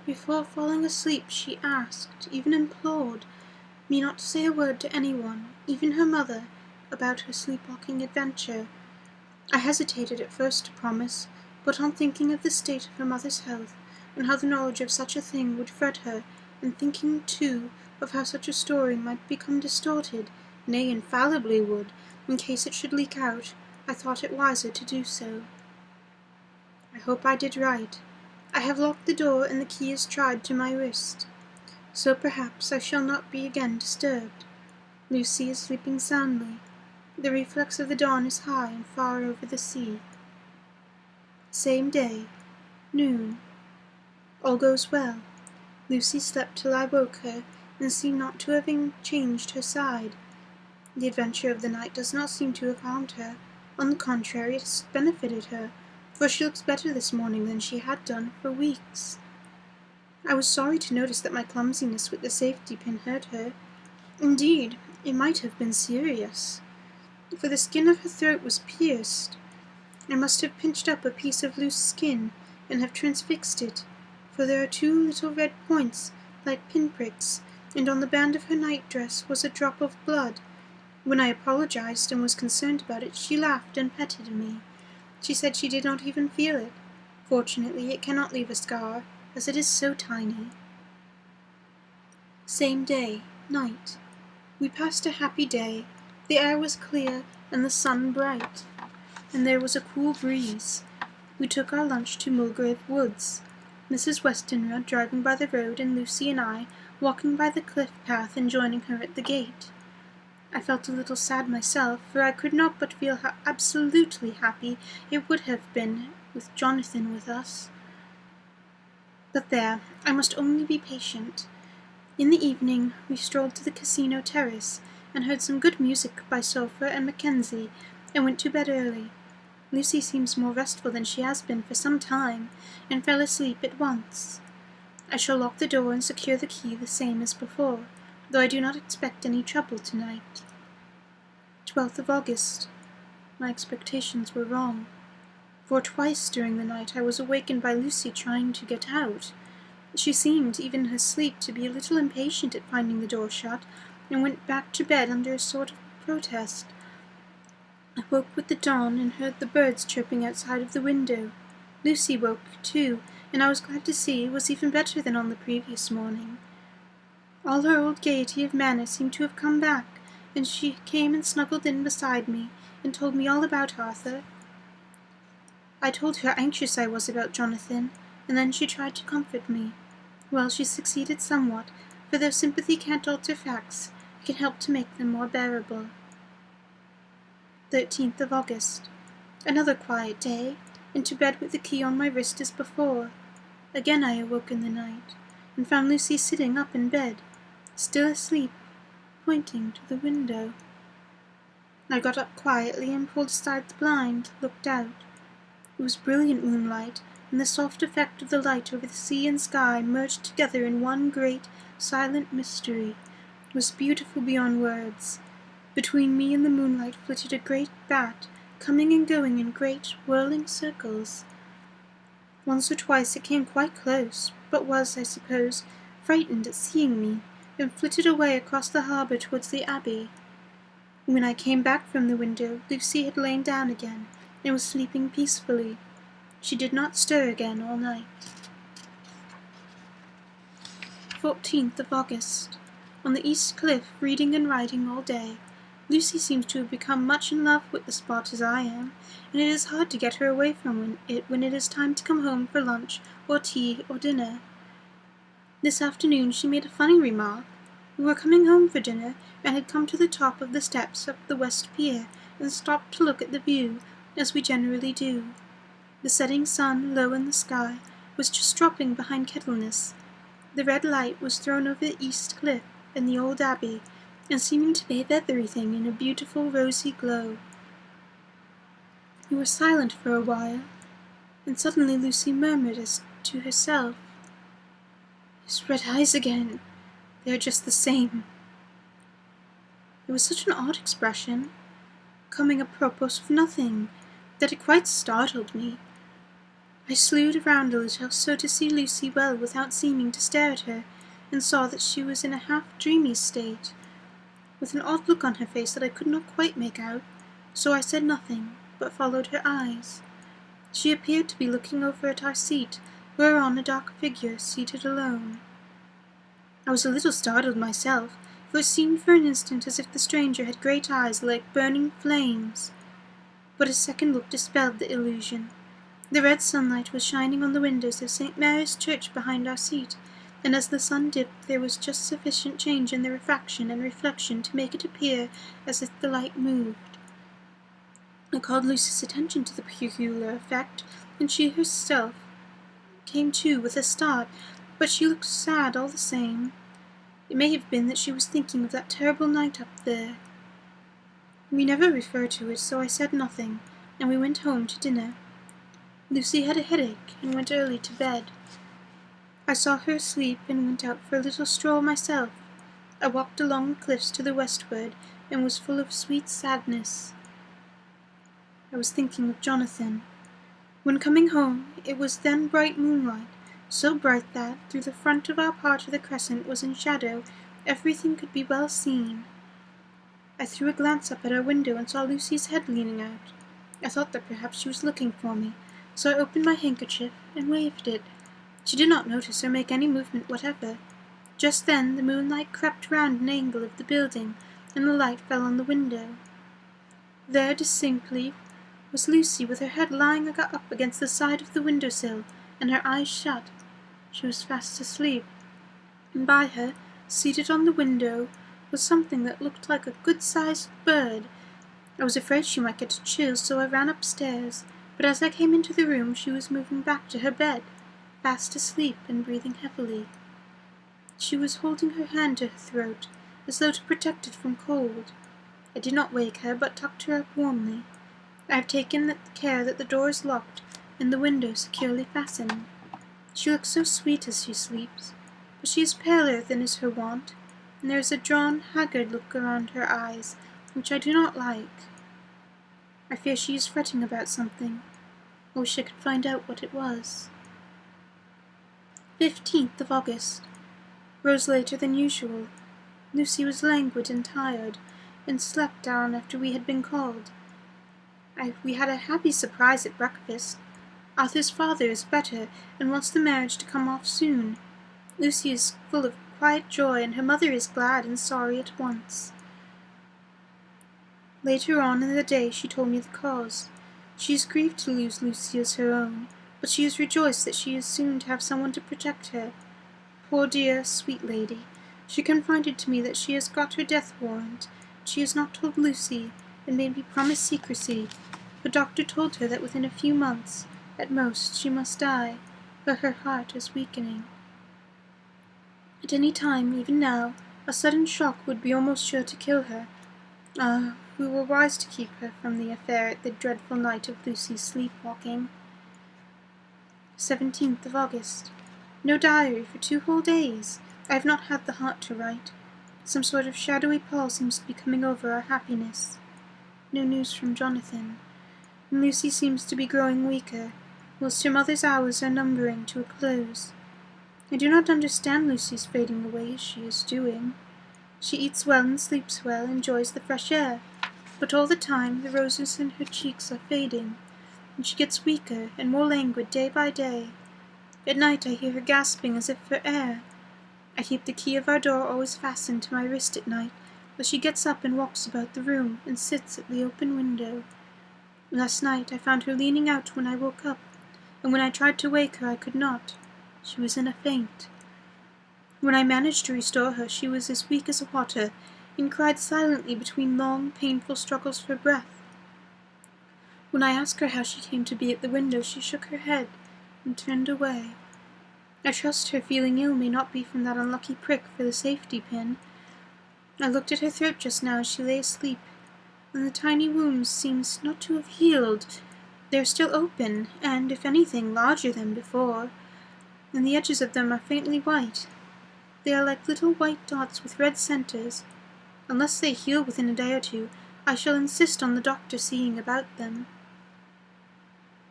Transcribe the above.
Before falling asleep she asked, even implored, me not to say a word to anyone, even her mother, about her sleepwalking adventure. I hesitated at first to promise, but on thinking of the state of her mother's health, and how the knowledge of such a thing would fret her, and thinking, too, of how such a story might become distorted, nay, infallibly would, in case it should leak out, I thought it wiser to do so. I hope I did right. I have locked the door, and the key is tried to my wrist. So perhaps I shall not be again disturbed. Lucy is sleeping soundly. The reflex of the dawn is high and far over the sea. Same day, noon. All goes well. Lucy slept till I woke her, and seemed not to have changed her side. The adventure of the night does not seem to have harmed her. On the contrary, it has benefited her, for she looks better this morning than she had done for weeks. I was sorry to notice that my clumsiness with the safety pin hurt her. Indeed, it might have been serious, for the skin of her throat was pierced. I must have pinched up a piece of loose skin, and have transfixed it, for there are 2 little red points, like pinpricks, and on the band of her night-dress was a drop of blood. When I apologized and was concerned about it, she laughed and petted me. She said she did not even feel it. Fortunately, it cannot leave a scar, as it is so tiny. Same day, night. We passed a happy day. The air was clear, and the sun bright, and there was a cool breeze. We took our lunch to Mulgrave Woods, Mrs. Westenra driving by the road, and Lucy and I walking by the cliff path and joining her at the gate. I felt a little sad myself, for I could not but feel how absolutely happy it would have been with Jonathan with us. But there, I must only be patient. In the evening we strolled to the casino terrace, and heard some good music by Sofa and Mackenzie, and went to bed early. Lucy seems more restful than she has been for some time, and fell asleep at once. I shall lock the door and secure the key the same as before, though I do not expect any trouble tonight. 12th of August. My expectations were wrong, for twice during the night I was awakened by Lucy trying to get out. She seemed, even in her sleep, to be a little impatient at finding the door shut, and went back to bed under a sort of protest. I woke with the dawn, and heard the birds chirping outside of the window. Lucy woke, too, and I was glad to see it was even better than on the previous morning. All her old gaiety of manner seemed to have come back, and she came and snuggled in beside me, and told me all about Arthur. I told her how anxious I was about Jonathan, and then she tried to comfort me. Well, she succeeded somewhat, for though sympathy can't alter facts, it can help to make them more bearable. 13th of August. Another quiet day, and to bed with the key on my wrist as before. Again I awoke in the night, and found Lucy sitting up in bed, still asleep, pointing to the window. I got up quietly and pulled aside the blind, looked out. It was brilliant moonlight, and the soft effect of the light over the sea and sky merged together in one great, silent mystery. It was beautiful beyond words. Between me and the moonlight flitted a great bat, coming and going in great, whirling circles. Once or twice it came quite close, but was, I suppose, frightened at seeing me, and flitted away across the harbour towards the Abbey. When I came back from the window, Lucy had lain down again, and was sleeping peacefully. She did not stir again all night. 14th of August. On the east cliff, reading and writing all day. Lucy seems to have become much in love with the spot as I am, and it is hard to get her away from it when it is time to come home for lunch, or tea, or dinner. This afternoon she made a funny remark. We were coming home for dinner, and had come to the top of the steps up the west pier, and stopped to look at the view, as we generally do. The setting sun, low in the sky, was just dropping behind Kettleness. The red light was thrown over the east cliff and the old abbey, and seeming to bathe everything in a beautiful rosy glow. We were silent for a while, and suddenly Lucy murmured as to herself, "His red eyes again. They are just the same." It was such an odd expression, coming apropos of nothing, that it quite startled me. I slewed around a little so to see Lucy well without seeming to stare at her, and saw that she was in a half-dreamy state, with an odd look on her face that I could not quite make out, so I said nothing, but followed her eyes. She appeared to be looking over at our seat, whereon a dark figure seated alone. I was a little startled myself, for it seemed for an instant as if the stranger had great eyes like burning flames. But a second look dispelled the illusion. The red sunlight was shining on the windows of St. Mary's Church behind our seat, and as the sun dipped there was just sufficient change in the refraction and reflection to make it appear as if the light moved. I called Lucy's attention to the peculiar effect, and she herself came to with a start, but she looked sad all the same. It may have been that she was thinking of that terrible night up there. We never referred to it, so I said nothing, and we went home to dinner. Lucy had a headache and went early to bed. I saw her asleep and went out for a little stroll myself. I walked along the cliffs to the westward and was full of sweet sadness. I was thinking of Jonathan. When coming home, it was then bright moonlight, so bright that, through the front of our part of the crescent was in shadow, everything could be well seen. I threw a glance up at our window and saw Lucy's head leaning out. I thought that perhaps she was looking for me, so I opened my handkerchief and waved it. She did not notice or make any movement whatever. Just then the moonlight crept round an angle of the building, and the light fell on the window. There distinctly was Lucy with her head lying up against the side of the window-sill, and her eyes shut. She was fast asleep, and by her, seated on the window, was something that looked like a good-sized bird. I was afraid she might get a chill, so I ran upstairs, but as I came into the room she was moving back to her bed, fast asleep and breathing heavily. She was holding her hand to her throat, as though to protect it from cold. I did not wake her, but tucked her up warmly. I have taken care that the door is locked and the window securely fastened. She looks so sweet as she sleeps, but she is paler than is her wont, and there is a drawn, haggard look around her eyes, which I do not like. I fear she is fretting about something. I wish I could find out what it was. 15th of August. Rose later than usual. Lucy was languid and tired, and slept down after we had been called. We had a happy surprise at breakfast. Arthur's father is better, and wants the marriage to come off soon. Lucy is full of quiet joy, and her mother is glad and sorry at once. Later on in the day she told me the cause. She is grieved to lose Lucy as her own, but she is rejoiced that she is soon to have someone to protect her. Poor dear, sweet lady, she confided to me that she has got her death warrant. She has not told Lucy, and made me promise secrecy. The doctor told her that within a few months, at most, she must die, for her heart is weakening. At any time, even now, a sudden shock would be almost sure to kill her. Ah, we were wise to keep her from the affair at the dreadful night of Lucy's sleepwalking. 17th of August. No diary for 2 whole days. I have not had the heart to write. Some sort of shadowy pall seems to be coming over our happiness. No news from Jonathan, and Lucy seems to be growing weaker, whilst her mother's hours are numbering to a close. I do not understand Lucy's fading away as she is doing. She eats well and sleeps well, enjoys the fresh air, but all the time the roses in her cheeks are fading, and she gets weaker and more languid day by day. At night I hear her gasping as if for air. I keep the key of our door always fastened to my wrist at night, but she gets up and walks about the room, and sits at the open window. Last night I found her leaning out when I woke up, and when I tried to wake her I could not. She was in a faint. When I managed to restore her, she was as weak as water, and cried silently between long, painful struggles for breath. When I asked her how she came to be at the window, she shook her head and turned away. I trust her feeling ill may not be from that unlucky prick for the safety pin. I looked at her throat just now as she lay asleep, and the tiny wounds seem not to have healed. They are still open, and, if anything, larger than before, and the edges of them are faintly white. They are like little white dots with red centers. Unless they heal within a day or two, I shall insist on the doctor seeing about them.